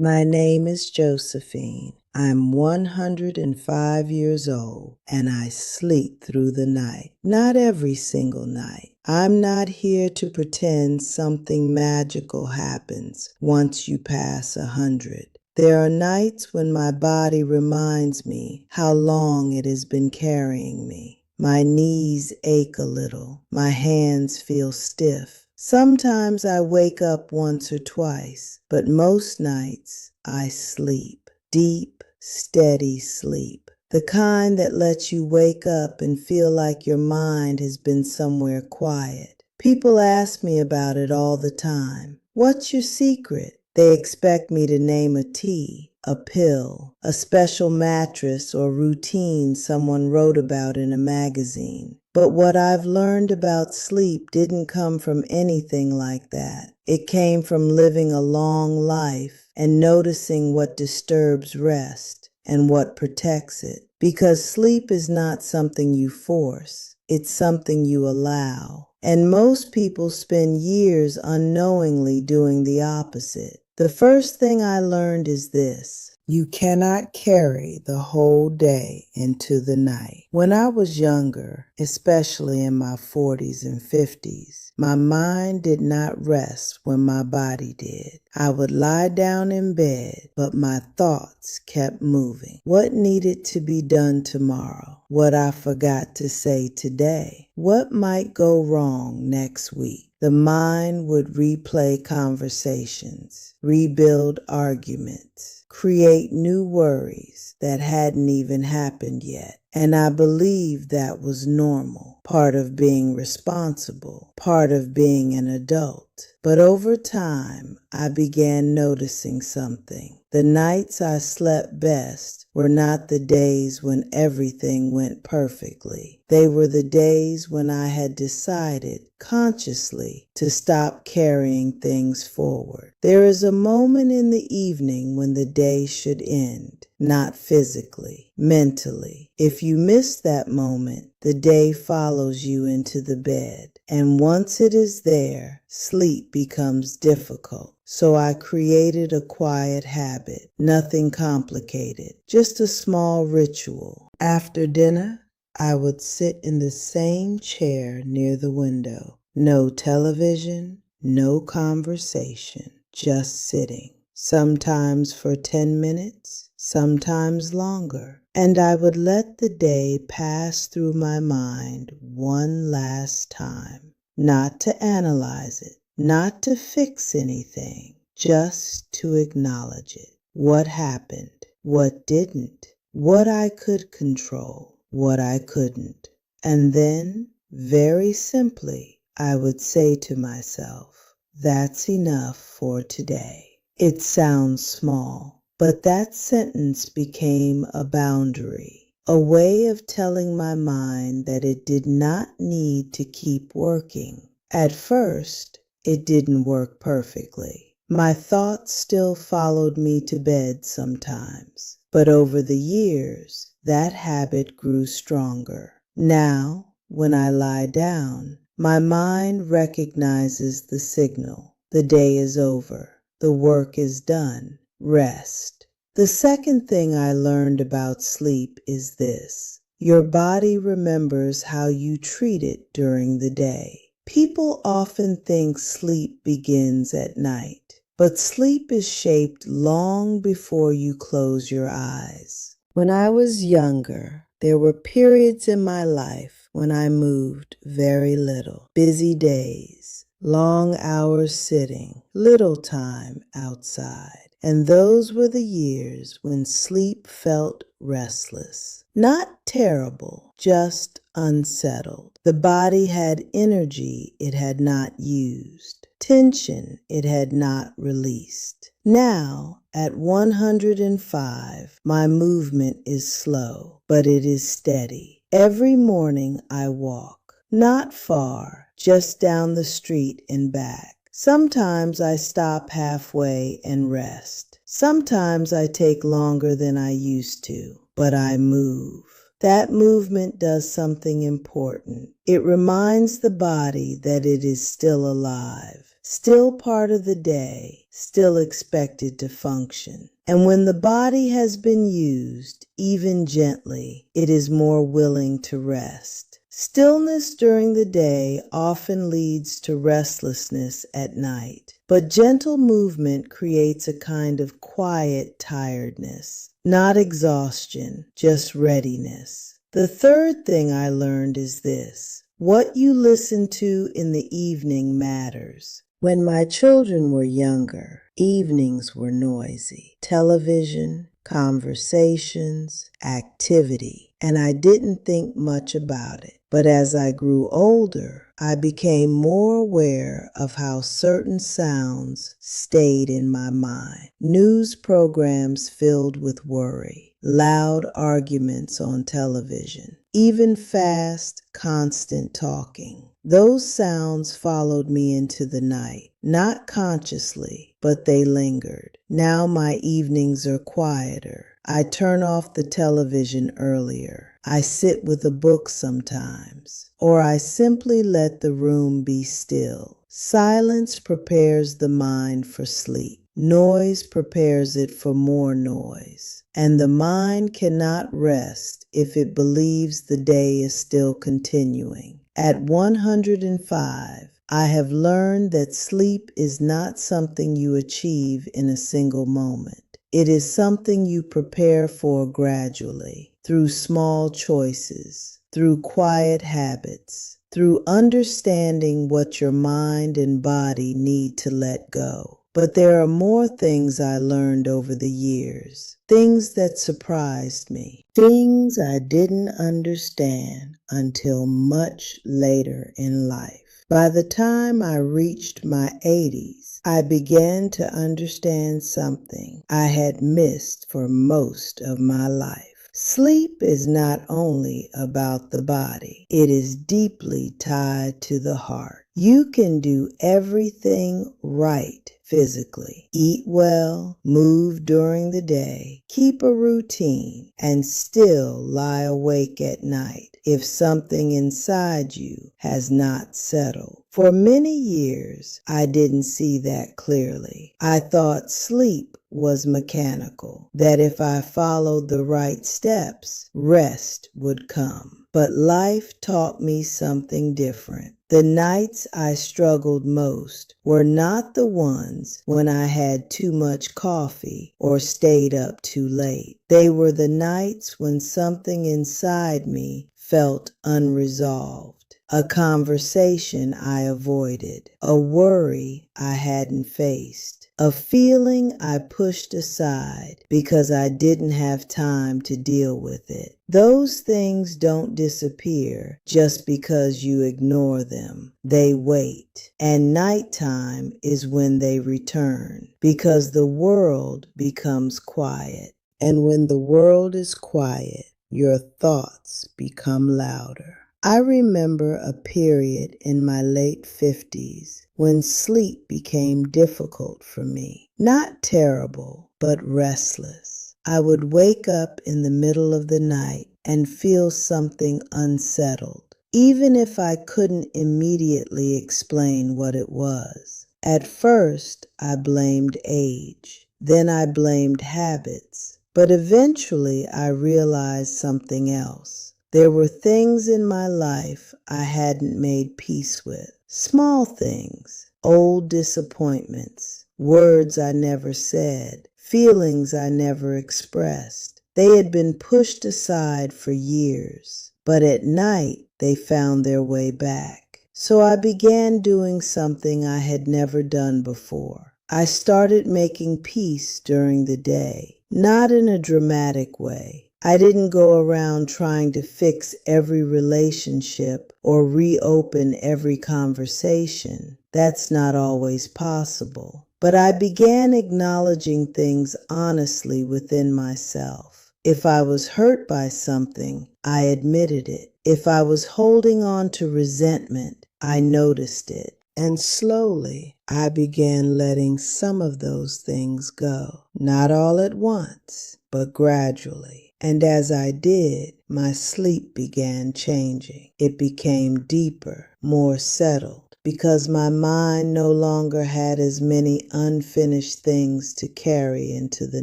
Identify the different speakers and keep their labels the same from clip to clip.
Speaker 1: My name is Josephine. I'm 105 years old and I sleep through the night. Not every single night. I'm not here to pretend something magical happens once you pass 100. There are nights when my body reminds me how long it has been carrying me. My knees ache a little. My hands feel stiff. Sometimes I wake up once or twice, but most nights I sleep. Deep, steady sleep. The kind that lets you wake up and feel like your mind has been somewhere quiet. People ask me about it all the time. What's your secret? They expect me to name a tea, a pill, a special mattress, or routine someone wrote about in a magazine. But what I've learned about sleep didn't come from anything like that. It came from living a long life and noticing what disturbs rest and what protects it. Because sleep is not something you force, it's something you allow. And most people spend years unknowingly doing the opposite. The first thing I learned is this: you cannot carry the whole day into the night. When I was younger, especially in my 40s and 50s, my mind did not rest when my body did. I would lie down in bed, but my thoughts kept moving. What needed to be done tomorrow? What I forgot to say today? What might go wrong next week? The mind would replay conversations, rebuild arguments, create new worries that hadn't even happened yet. And I believed that was normal, part of being responsible, part of being an adult. But over time, I began noticing something. The nights I slept best were not the days when everything went perfectly. They were the days when I had decided consciously to stop carrying things forward. There is a moment in the evening when the day should end, not physically, mentally. If you miss that moment, the day follows you into the bed. And once it is there, sleep becomes difficult. So I created a quiet habit, nothing complicated, just a small ritual. After dinner, I would sit in the same chair near the window. No television, no conversation, just sitting. Sometimes for 10 minutes, sometimes longer. And I would let the day pass through my mind one last time. Not to analyze it, not to fix anything, just to acknowledge it. What happened? What didn't? What I could control? What I couldn't? And then, very simply, I would say to myself, that's enough for today. It sounds small, but that sentence became a boundary, a way of telling my mind that it did not need to keep working. At first, it didn't work perfectly. My thoughts still followed me to bed sometimes, but over the years, that habit grew stronger. Now, when I lie down, my mind recognizes the signal. The day is over. The work is done. Rest. The second thing I learned about sleep is this: your body remembers how you treat it during the day. People often think sleep begins at night, but sleep is shaped long before you close your eyes. When I was younger, there were periods in my life when I moved very little. Busy days, long hours sitting, little time outside. And those were the years when sleep felt restless. Not terrible, just unsettled. The body had energy it had not used, tension it had not released. Now, at 105, my movement is slow, but it is steady. Every morning I walk, not far, just down the street and back. Sometimes I stop halfway and rest. Sometimes I take longer than I used to, but I move. That movement does something important. It reminds the body that it is still alive. still part of the day, still expected to function. And when the body has been used, even gently, it is more willing to rest. Stillness during the day often leads to restlessness at night, but gentle movement creates a kind of quiet tiredness, not exhaustion, just readiness. The third thing I learned is this: what you listen to in the evening matters. When my children were younger, evenings were noisy. Television, conversations, activity, and I didn't think much about it. But as I grew older, I became more aware of how certain sounds stayed in my mind. News programs filled with worry, loud arguments on television, even fast, constant talking. Those sounds followed me into the night, not consciously, but they lingered. Now my evenings are quieter. I turn off the television earlier. I sit with a book sometimes, or I simply let the room be still. Silence prepares the mind for sleep. Noise prepares it for more noise. And the mind cannot rest if it believes the day is still continuing. At 105, I have learned that sleep is not something you achieve in a single moment. It is something you prepare for gradually, through small choices, through quiet habits, through understanding what your mind and body need to let go. But there are more things I learned over the years, things that surprised me, things I didn't understand until much later in life. By the time I reached my 80s, I began to understand something I had missed for most of my life. Sleep is not only about the body, it is deeply tied to the heart. You can do everything right physically, eat well, move during the day, keep a routine, and still lie awake at night if something inside you has not settled. For many years, I didn't see that clearly. I thought sleep was mechanical, that if I followed the right steps, rest would come. But life taught me something different. The nights I struggled most were not the ones when I had too much coffee or stayed up too late. They were the nights when something inside me felt unresolved. A conversation I avoided, a worry I hadn't faced, a feeling I pushed aside because I didn't have time to deal with it. Those things don't disappear just because you ignore them. They wait. And nighttime is when they return, because the world becomes quiet. And when the world is quiet, your thoughts become louder. I remember a period in my late 50s when sleep became difficult for me. Not terrible, but restless. I would wake up in the middle of the night and feel something unsettled, even if I couldn't immediately explain what it was. At first, I blamed age. Then I blamed habits. But eventually, I realized something else. There were things in my life I hadn't made peace with. Small things, old disappointments, words I never said, feelings I never expressed. They had been pushed aside for years, but at night they found their way back. So I began doing something I had never done before. I started making peace during the day, not in a dramatic way. I didn't go around trying to fix every relationship or reopen every conversation. That's not always possible. But I began acknowledging things honestly within myself. If I was hurt by something, I admitted it. If I was holding on to resentment, I noticed it. And slowly, I began letting some of those things go. Not all at once, but gradually. And as I did, my sleep began changing. It became deeper, more settled. because my mind no longer had as many unfinished things to carry into the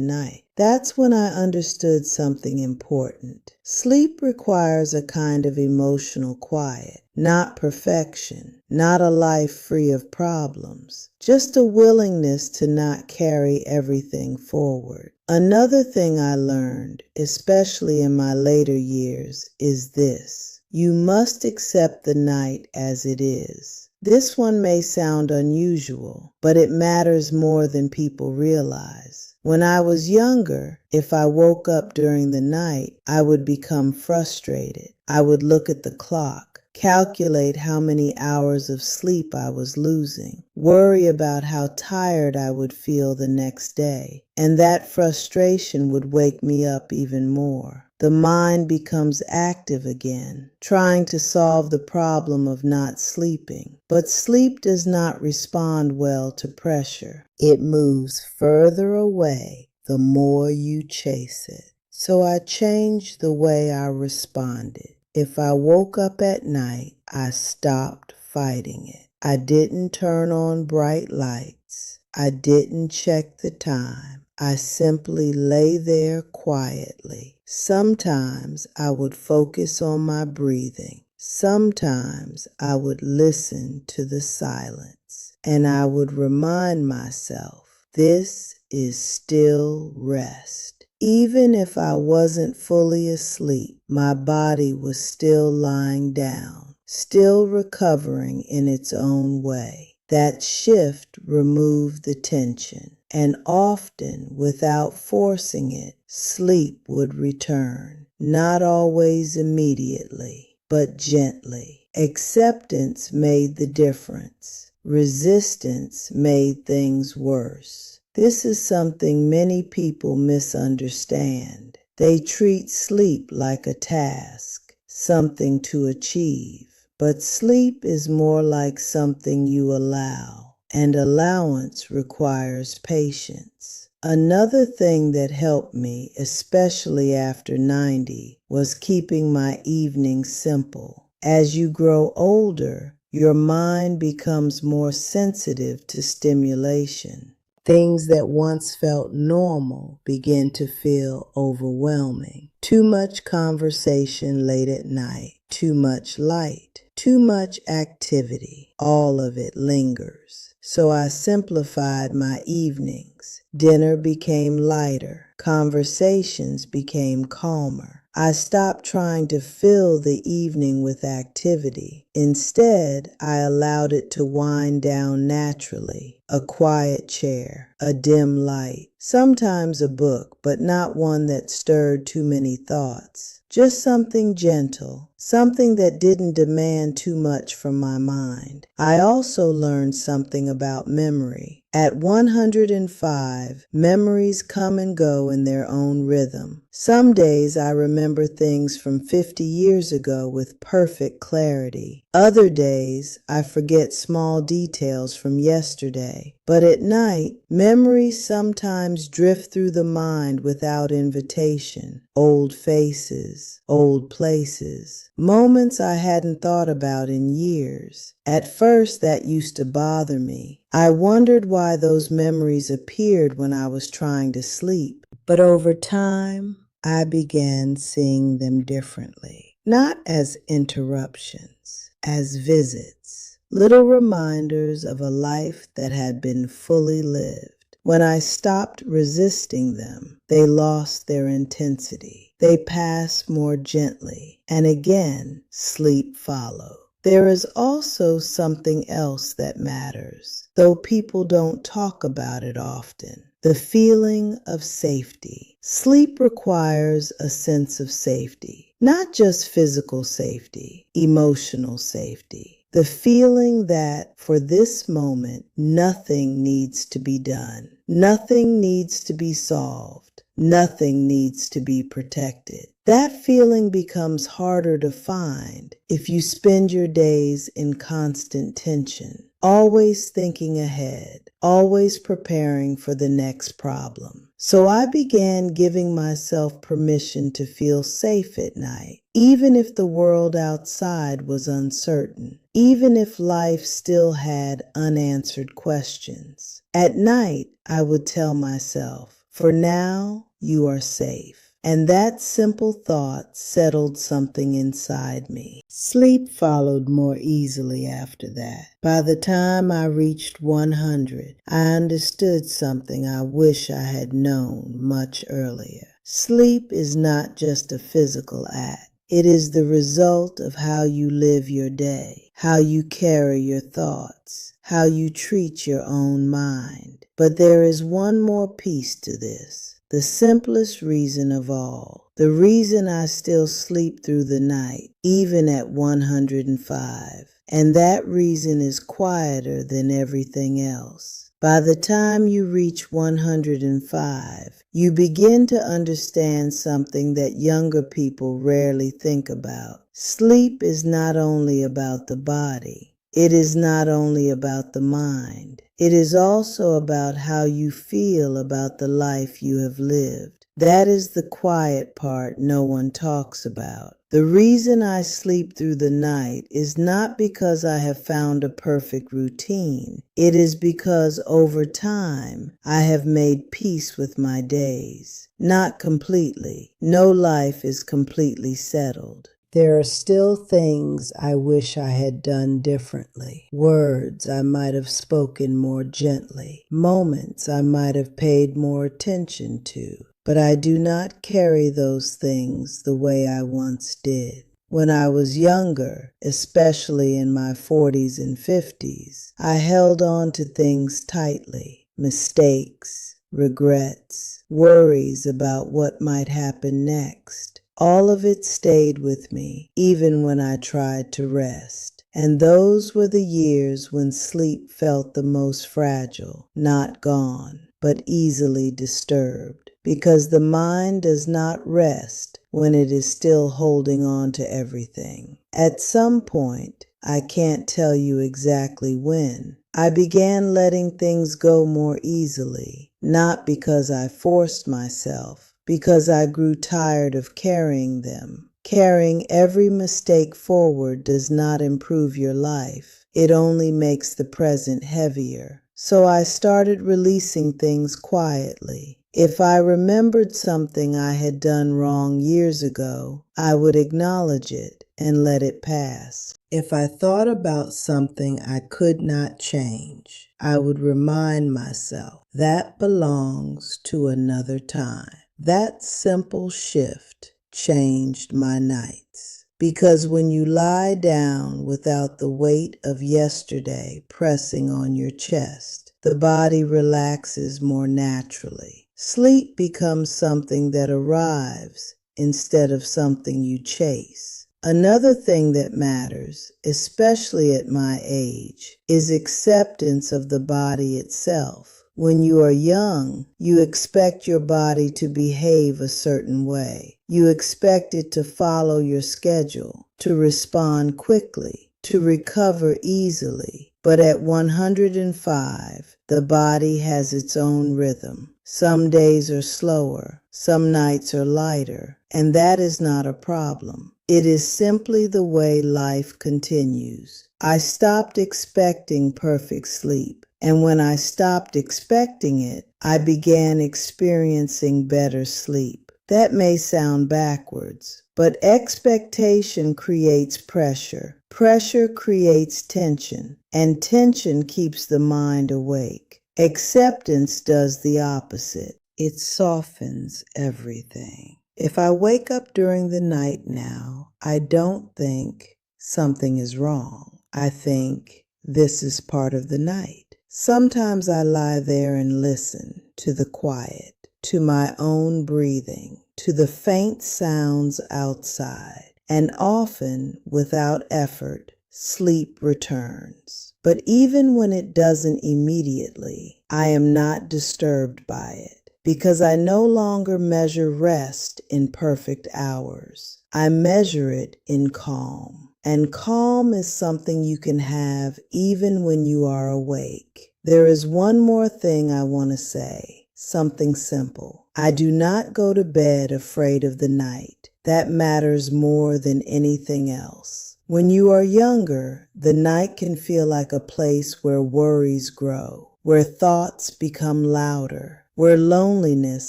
Speaker 1: night. That's when I understood something important. Sleep requires a kind of emotional quiet, not perfection, not a life free of problems, just a willingness to not carry everything forward. Another thing I learned, especially in my later years, is this: you must accept the night as it is. This one may sound unusual, but it matters more than people realize. When I was younger, if I woke up during the night, I would become frustrated. I would look at the clock, calculate how many hours of sleep I was losing, worry about how tired I would feel the next day, and that frustration would wake me up even more. The mind becomes active again, trying to solve the problem of not sleeping. But sleep does not respond well to pressure. It moves further away the more you chase it. So I changed the way I responded. If I woke up at night, I stopped fighting it. I didn't turn on bright lights. I didn't check the time. I simply lay there quietly. Sometimes I would focus on my breathing. Sometimes I would listen to the silence. And I would remind myself, this is still rest. Even if I wasn't fully asleep, my body was still lying down, still recovering in its own way. That shift removed the tension, and often, without forcing it, sleep would return, not always immediately, but gently. Acceptance made the difference. Resistance made things worse. This is something many people misunderstand. They treat sleep like a task, something to achieve. But sleep is more like something you allow, and allowance requires patience. Another thing that helped me, especially after 90, was keeping my evenings simple. As you grow older, your mind becomes more sensitive to stimulation. Things that once felt normal begin to feel overwhelming. Too much conversation late at night, too much light, too much activity. All of it lingers. So I simplified my evenings. Dinner became lighter. Conversations became calmer. I stopped trying to fill the evening with activity. Instead, I allowed it to wind down naturally. A quiet chair, a dim light, sometimes a book, but not one that stirred too many thoughts. Just something gentle, something that didn't demand too much from my mind. I also learned something about memory. At 105, memories come and go in their own rhythm. Some days I remember things from 50 years ago with perfect clarity. Other days I forget small details from yesterday. But at night, memories sometimes drift through the mind without invitation. Old faces, old places, moments I hadn't thought about in years. At first, that used to bother me. I wondered why those memories appeared when I was trying to sleep. But over time, I began seeing them differently. Not as interruptions, as visits. Little reminders of a life that had been fully lived. When I stopped resisting them, they lost their intensity. They passed more gently, and again, sleep followed. There is also something else that matters, though people don't talk about it often. The feeling of safety. Sleep requires a sense of safety, not just physical safety, emotional safety. The feeling that for this moment, nothing needs to be done. Nothing needs to be solved. Nothing needs to be protected. That feeling becomes harder to find if you spend your days in constant tension, always thinking ahead, always preparing for the next problem. So I began giving myself permission to feel safe at night, even if the world outside was uncertain, even if life still had unanswered questions. At night, I would tell myself, "For now, you are safe." And that simple thought settled something inside me. Sleep followed more easily after that. By the time I reached 100, I understood something I wish I had known much earlier. Sleep is not just a physical act. It is the result of how you live your day, how you carry your thoughts, how you treat your own mind. But there is one more piece to this. The simplest reason of all, the reason I still sleep through the night, even at 105, and that reason is quieter than everything else. By the time you reach 105, you begin to understand something that younger people rarely think about. Sleep is not only about the body. It is not only about the mind. It is also about how you feel about the life you have lived. That is the quiet part no one talks about. The reason I sleep through the night is not because I have found a perfect routine. It is because over time I have made peace with my days. Not completely. No life is completely settled. There are still things I wish I had done differently, words I might have spoken more gently, moments I might have paid more attention to, but I do not carry those things the way I once did. When I was younger, especially in my 40s and 50s, I held on to things tightly, mistakes, regrets, worries about what might happen next. All of it stayed with me, even when I tried to rest. And those were the years when sleep felt the most fragile, not gone, but easily disturbed. Because the mind does not rest when it is still holding on to everything. At some point, I can't tell you exactly when, I began letting things go more easily, not because I forced myself, because I grew tired of carrying them. Carrying every mistake forward does not improve your life. It only makes the present heavier. So I started releasing things quietly. If I remembered something I had done wrong years ago, I would acknowledge it and let it pass. If I thought about something I could not change, I would remind myself that belongs to another time. That simple shift changed my nights. Because when you lie down without the weight of yesterday pressing on your chest, the body relaxes more naturally. Sleep becomes something that arrives instead of something you chase. Another thing that matters, especially at my age, is acceptance of the body itself. When you are young, you expect your body to behave a certain way. You expect it to follow your schedule, to respond quickly, to recover easily. But at 105, the body has its own rhythm. Some days are slower, some nights are lighter, and that is not a problem. It is simply the way life continues. I stopped expecting perfect sleep. And when I stopped expecting it, I began experiencing better sleep. That may sound backwards, but expectation creates pressure. Pressure creates tension, and tension keeps the mind awake. Acceptance does the opposite. It softens everything. If I wake up during the night now, I don't think something is wrong. I think this is part of the night. Sometimes I lie there and listen to the quiet, to my own breathing, to the faint sounds outside, and often, without effort, sleep returns. But even when it doesn't immediately, I am not disturbed by it, because I no longer measure rest in perfect hours. I measure it in calm. And calm is something you can have even when you are awake. There is one more thing I want to say. Something simple. I do not go to bed afraid of the night. That matters more than anything else. When you are younger, the night can feel like a place where worries grow, where thoughts become louder, where loneliness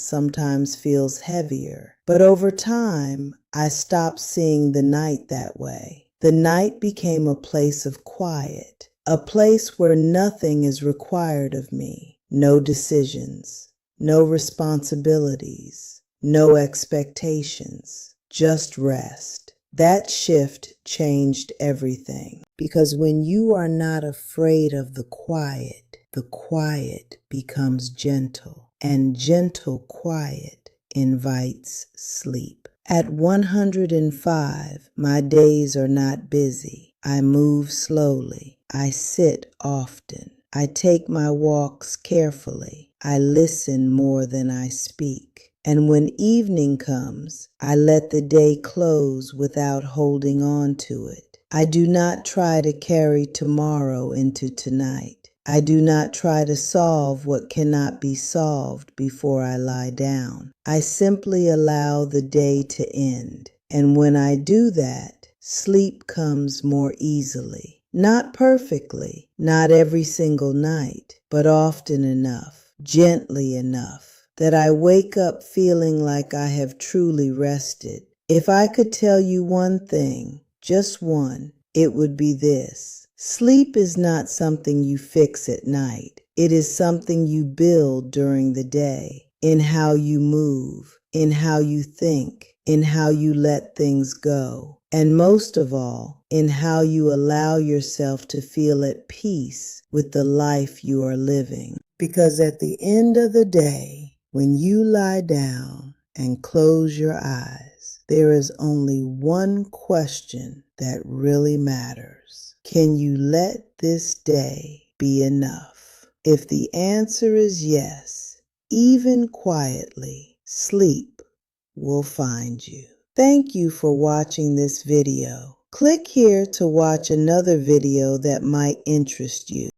Speaker 1: sometimes feels heavier. But over time, I stopped seeing the night that way. The night became a place of quiet, a place where nothing is required of me. No decisions, no responsibilities, no expectations, just rest. That shift changed everything. Because when you are not afraid of the quiet becomes gentle, and gentle quiet invites sleep. At 105, my days are not busy. I move slowly. I sit often. I take my walks carefully. I listen more than I speak. And when evening comes, I let the day close without holding on to it. I do not try to carry tomorrow into tonight. I do not try to solve what cannot be solved before I lie down. I simply allow the day to end. And when I do that, sleep comes more easily. Not perfectly, not every single night, but often enough, gently enough, that I wake up feeling like I have truly rested. If I could tell you one thing, just one, it would be this. Sleep is not something you fix at night. It is something you build during the day, in how you move, in how you think, in how you let things go, and most of all, in how you allow yourself to feel at peace with the life you are living. Because at the end of the day, when you lie down and close your eyes, there is only one question that really matters. Can you let this day be enough? If the answer is yes, even quietly, sleep will find you. Thank you for watching this video. Click here to watch another video that might interest you.